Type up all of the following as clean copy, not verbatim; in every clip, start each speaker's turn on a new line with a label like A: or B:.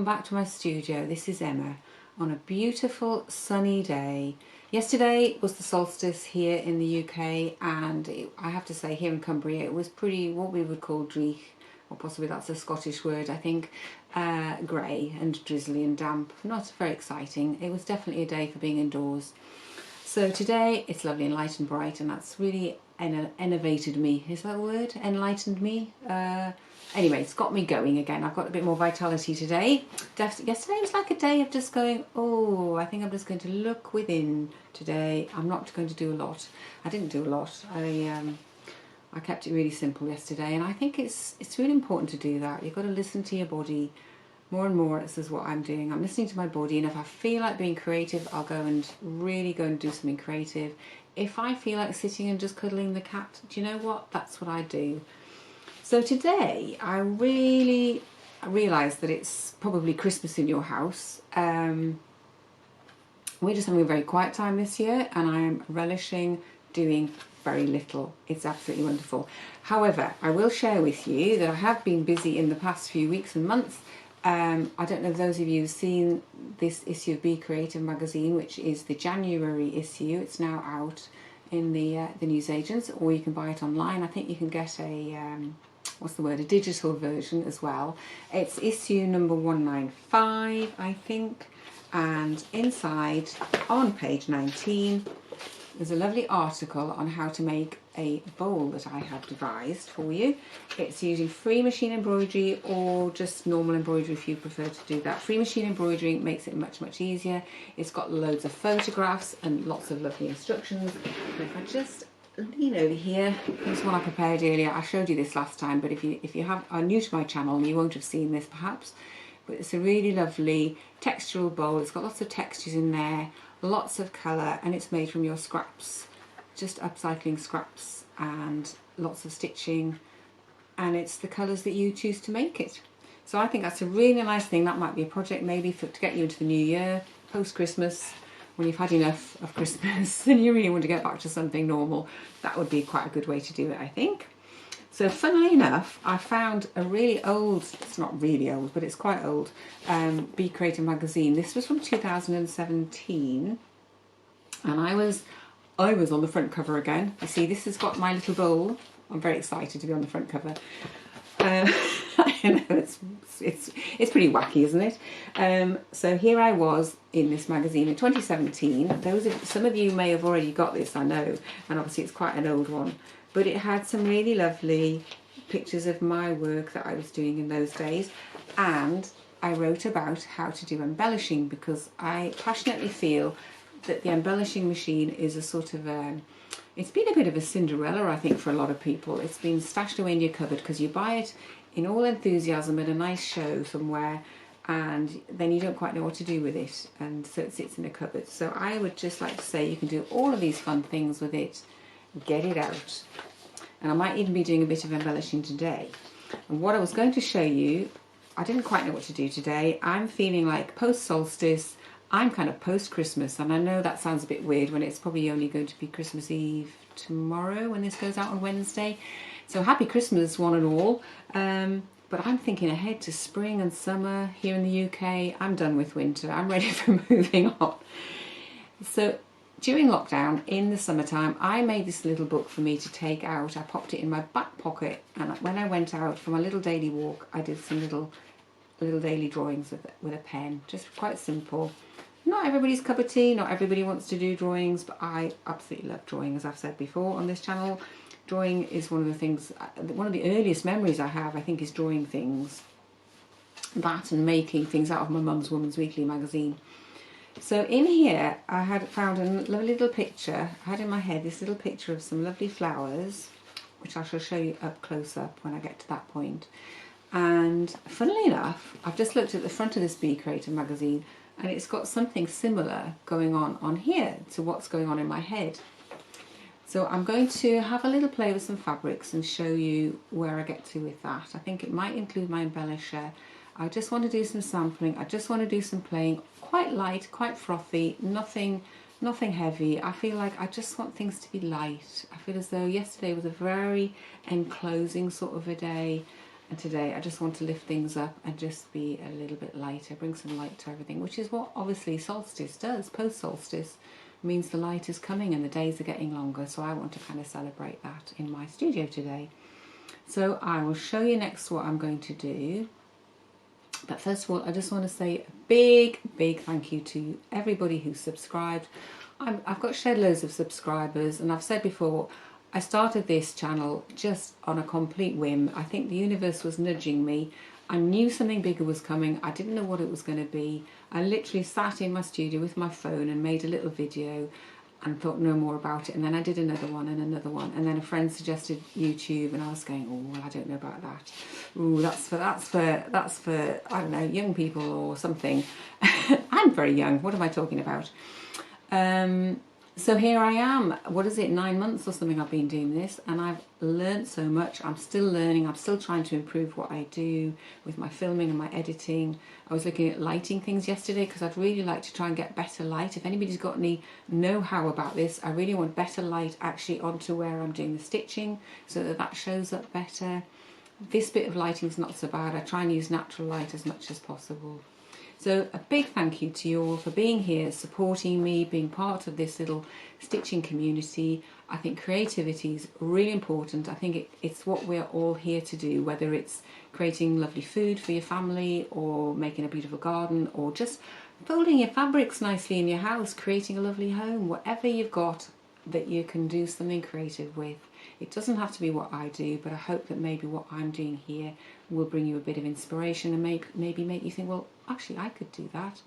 A: welcome back to my studio. This is Emma on a beautiful sunny day. Yesterday was the solstice here in the UK, and I have to say here in Cumbria it was pretty, what we would call dreich, or possibly that's a Scottish word, I think, grey and drizzly and damp. Not very exciting. It was definitely a day for being indoors. So today it's lovely and light and bright, and that's really enervated me. Is that a word? Enlightened me? Anyway, it's got me going again. I've got a bit more vitality today. Yesterday was like a day of just going, oh, I think I'm just going to look within today. I'm not going to do a lot. I didn't do a lot. I kept it really simple yesterday, and I think it's really important to do that. You've got to listen to your body more and more. This is what I'm doing. I'm listening to my body, and if I feel like being creative, I'll really go and do something creative. If I feel like sitting and just cuddling the cat, do you know what? That's what I do. So today I realised that it's probably Christmas in your house. We're just having a very quiet time this year, and I am relishing doing very little. It's absolutely wonderful. However, I will share with you that I have been busy in the past few weeks and months. I don't know if those of you have seen this issue of Be Creative magazine, which is the January issue. It's now out in the newsagents, or you can buy it online. I think you can get a a digital version as well. It's issue number 195, I think, and inside on page 19 there's a lovely article on how to make a bowl that I have devised for you. It's using free machine embroidery or just normal embroidery if you prefer to do that. Free machine embroidery makes it much easier. It's got loads of photographs and lots of lovely instructions. If I just lean over here, this one I prepared earlier. I showed you this last time, but if you are new to my channel, you won't have seen this perhaps. But it's a really lovely textural bowl. It's got lots of textures in there, lots of colour, and it's made from your scraps, just upcycling scraps, and lots of stitching, and it's the colours that you choose to make it. So I think that's a really nice thing. That might be a project maybe to get you into the new year, post-Christmas, when you've had enough of Christmas and you really want to get back to something normal. That would be quite a good way to do it, I think. So funnily enough, I found a really old, it's not really old, but it's quite old, Be Creative magazine. This was from 2017, and I was on the front cover again. You see, this has got my little bowl. I'm very excited to be on the front cover. I know it's pretty wacky, isn't it? So here I was in this magazine in 2017. Some of you may have already got this, I know, and obviously it's quite an old one. But it had some really lovely pictures of my work that I was doing in those days, and I wrote about how to do embellishing, because I passionately feel that the embellishing machine is a sort of it's been a bit of a Cinderella, I think, for a lot of people. It's been stashed away in your cupboard because you buy it in all enthusiasm at a nice show somewhere, and then you don't quite know what to do with it, and so it sits in a cupboard. So I would just like to say you can do all of these fun things with it. Get it out. And I might even be doing a bit of embellishing today. And what I was going to show you, I didn't quite know what to do today. I'm feeling like post-solstice, I'm kind of post-Christmas, and I know that sounds a bit weird when it's probably only going to be Christmas Eve tomorrow when this goes out on Wednesday. So happy Christmas one and all. But I'm thinking ahead to spring and summer here in the UK. I'm done with winter. I'm ready for moving on. So during lockdown, in the summertime, I made this little book for me to take out. I popped it in my back pocket, and when I went out for my little daily walk, I did some little daily drawings with a pen, just quite simple. Not everybody's cup of tea, not everybody wants to do drawings, but I absolutely love drawing, as I've said before on this channel. Drawing is one of the things, one of the earliest memories I have, I think, is drawing things. That and making things out of my mum's Woman's Weekly magazine. So in here I had found a lovely little picture. I had in my head this little picture of some lovely flowers, which I shall show you up close up when I get to that point. And funnily enough, I've just looked at the front of this Be Creative magazine, and it's got something similar going on here to what's going on in my head. So I'm going to have a little play with some fabrics and show you where I get to with that. I think it might include my embellisher. I just want to do some sampling. I just want to do some playing, quite light, quite frothy, nothing heavy. I feel like I just want things to be light. I feel as though yesterday was a very enclosing sort of a day, And today I just want to lift things up and just be a little bit lighter, bring some light to everything, which is what obviously solstice does. Post-solstice means the light is coming and the days are getting longer, so I want to kind of celebrate that in my studio today. So I will show you next what I'm going to do. But first of all, I just want to say a big, big thank you to everybody who's subscribed. I've got shed loads of subscribers, and I've said before, I started this channel just on a complete whim. I think the universe was nudging me. I knew something bigger was coming. I didn't know what it was going to be. I literally sat in my studio with my phone and made a little video and thought no more about it. And then I did another one and another one. And then a friend suggested YouTube, and I was going, oh, well, I don't know about that. Ooh, that's for I don't know, young people or something. I'm very young. What am I talking about? So here I am. What is it, 9 months or something I've been doing this, and I've learned so much. I'm still learning. I'm still trying to improve what I do with my filming and my editing. I was looking at lighting things yesterday because I'd really like to try and get better light. If anybody's got any know-how about this, I really want better light actually onto where I'm doing the stitching so that that shows up better. This bit of lighting is not so bad. I try and use natural light as much as possible. So a big thank you to you all for being here, supporting me, being part of this little stitching community. I think creativity is really important. I think it's what we're all here to do, whether it's creating lovely food for your family or making a beautiful garden or just folding your fabrics nicely in your house, creating a lovely home, whatever you've got that you can do something creative with. It doesn't have to be what I do, but I hope that maybe what I'm doing here will bring you a bit of inspiration and maybe make you think, well, actually I could do that.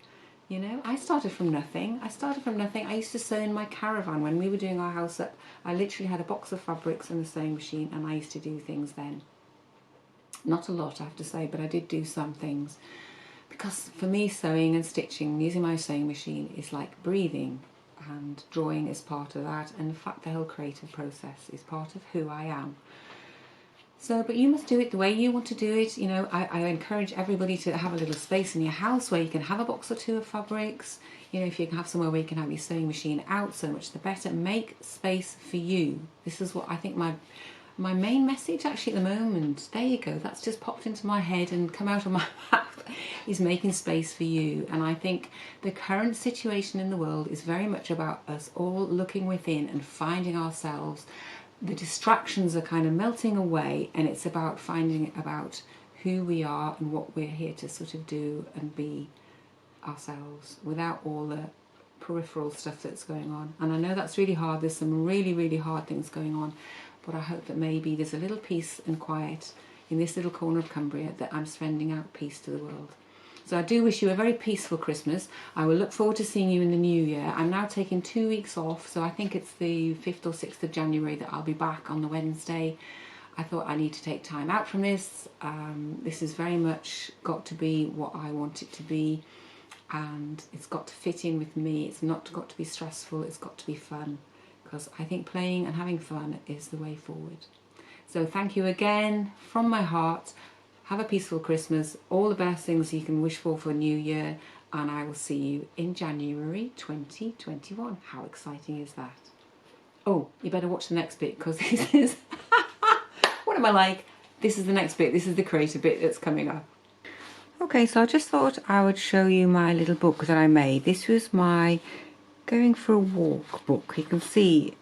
A: You know, I started from nothing. I used to sew in my caravan when we were doing our house up. I literally had a box of fabrics and a sewing machine, and I used to do things then. Not a lot, I have to say, but I did do some things. Because for me, sewing and stitching, using my sewing machine is like breathing. And drawing is part of that, and in fact the whole creative process is part of who I am. So, but you must do it the way you want to do it. You know, I encourage everybody to have a little space in your house where you can have a box or two of fabrics. You know, if you can have somewhere where you can have your sewing machine out, so much the better. Make space for you. This is what I think my main message actually at the moment, there you go, that's just popped into my head and come out of my mouth, is making space for you. And I think the current situation in the world is very much about us all looking within and finding ourselves. The distractions are kind of melting away, and it's about finding about who we are and what we're here to sort of do and be ourselves without all the peripheral stuff that's going on. And I know that's really hard. There's some really, really hard things going on. But I hope that maybe there's a little peace and quiet in this little corner of Cumbria, that I'm sending out peace to the world. So I do wish you a very peaceful Christmas. I will look forward to seeing you in the new year. I'm now taking 2 weeks off, so I think it's the 5th or 6th of January that I'll be back on the Wednesday. I thought I need to take time out from this. This has very much got to be what I want it to be, and it's got to fit in with me. It's not got to be stressful, it's got to be fun. Because I think playing and having fun is the way forward. So thank you again from my heart. Have a peaceful Christmas. All the best things you can wish for New Year. And I will see you in January 2021. How exciting is that? Oh, you better watch the next bit, because this is... what am I like? This is the next bit. This is the creator bit that's coming up. Okay, so I just thought I would show you my little book that I made. This was my Going for a Walk book. You can see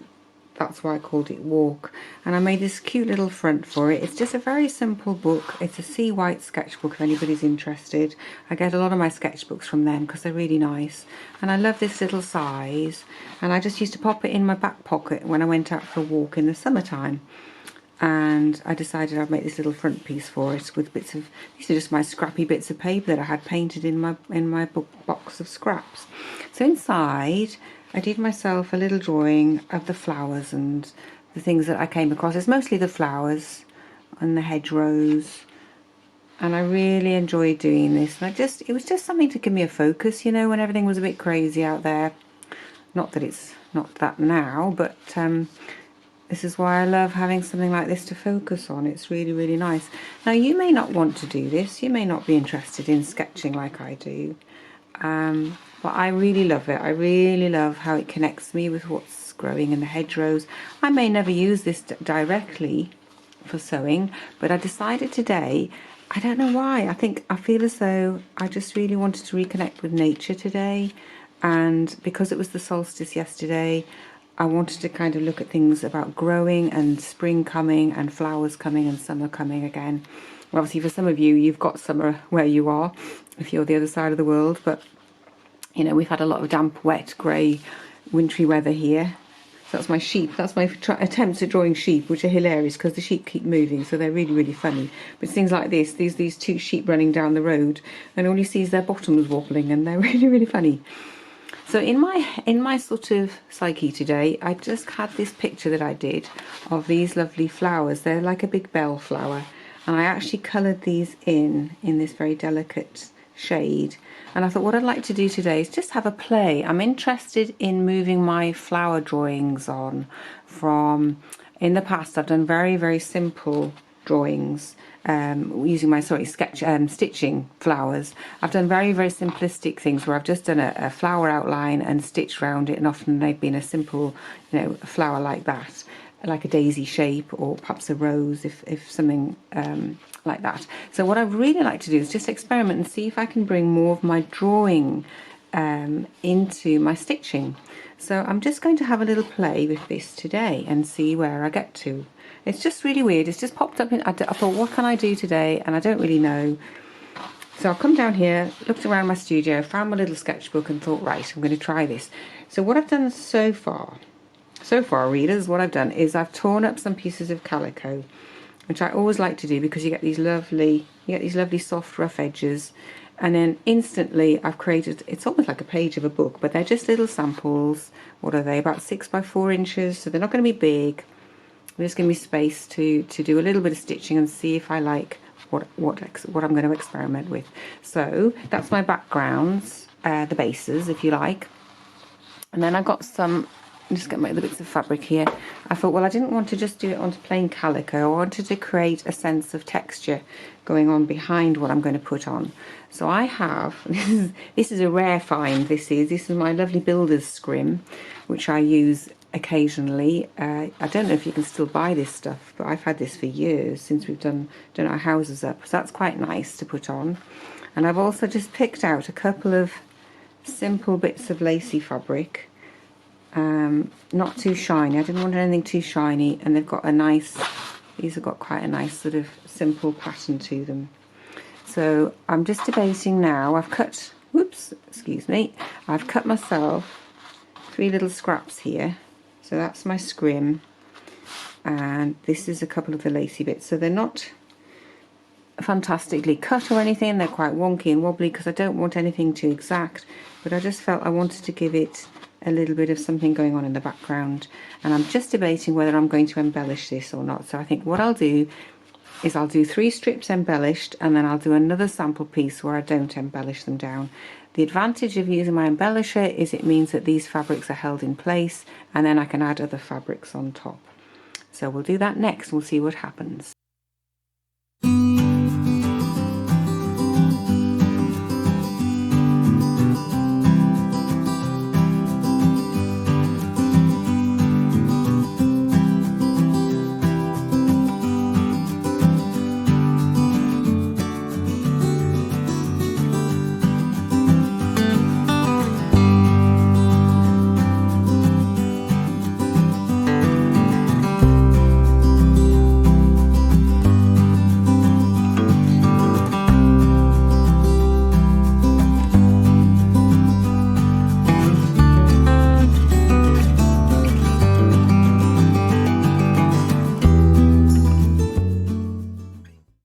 A: that's why I called it Walk, and I made this cute little front for it. It's just a very simple book. It's a C. White sketchbook if anybody's interested. I get a lot of my sketchbooks from them because they're really nice, and I love this little size, and I just used to pop it in my back pocket when I went out for a walk in the summertime. And I decided I'd make this little front piece for it with bits of, these are just my scrappy bits of paper that I had painted in my book box of scraps. So inside I did myself a little drawing of the flowers and the things that I came across. It's mostly the flowers and the hedgerows, and I really enjoyed doing this. And it was just something to give me a focus, you know, when everything was a bit crazy out there. Not that it's not that now, but this is why I love having something like this to focus on. It's really, really nice. Now, you may not want to do this. You may not be interested in sketching like I do. But I really love it. I really love how it connects me with what's growing in the hedgerows. I may never use this directly for sewing, but I decided today, I don't know why, I feel as though I just really wanted to reconnect with nature today, and because it was the solstice yesterday, I wanted to kind of look at things about growing and spring coming and flowers coming and summer coming again. Well, obviously for some of you, you've got summer where you are, if you're the other side of the world, but you know, we've had a lot of damp, wet, grey, wintry weather here. So that's my sheep. That's my attempts at drawing sheep, which are hilarious because the sheep keep moving, so they're really, really funny. But things like this, these two sheep running down the road, and all you see is their bottoms wobbling, and they're really, really funny. So in my sort of psyche today, I just had this picture that I did of these lovely flowers. They're like a big bell flower, and I actually coloured these in this very delicate shade. And I thought what I'd like to do today is just have a play. I'm interested in moving my flower drawings on from, in the past I've done very, very simple drawings using my stitching flowers. I've done very, very simplistic things where I've just done a flower outline and stitched around it, and often they've been a simple, you know, a flower like that, like a daisy shape, or perhaps a rose if something like that. So what I'd really like to do is just experiment and see if I can bring more of my drawing into my stitching. So I'm just going to have a little play with this today and see where I get to. It's just really weird. It's just popped up I thought, what can I do today? And I don't really know. So I've come down here, looked around my studio, found my little sketchbook and thought, right, I'm going to try this. So what I've done so far, readers, what I've done is I've torn up some pieces of calico, which I always like to do because you get these lovely soft rough edges, and then instantly I've created, it's almost like a page of a book, but they're just little samples. What are they, about 6 by 4 inches, so they're not going to be big. There's going to be space to do a little bit of stitching and see if I like what I'm going to experiment with. So that's my backgrounds, the bases if you like, and then I've got some, I'm just getting my other bits of fabric here. I thought, well, I didn't want to just do it onto plain calico. I wanted to create a sense of texture going on behind what I'm going to put on. So I have, this is a rare find, this is my lovely builder's scrim, which I use occasionally. I don't know if you can still buy this stuff, but I've had this for years, since we've done our houses up. So that's quite nice to put on. And I've also just picked out a couple of simple bits of lacy fabric. Not too shiny. I didn't want anything too shiny, and they've got a nice, these have got quite a nice sort of simple pattern to them. So I'm just debating now. I've cut, I've cut myself 3 little scraps here. So that's my scrim, and this is a couple of the lacy bits. So they're not fantastically cut or anything, they're quite wonky and wobbly because I don't want anything too exact, but I just felt I wanted to give it a little bit of something going on in the background, and I'm just debating whether I'm going to embellish this or not. So I think what I'll do is I'll do 3 strips embellished, and then I'll do another sample piece where I don't embellish them down. The advantage of using my embellisher is it means that these fabrics are held in place, and then I can add other fabrics on top. So we'll do that next, we'll see what happens.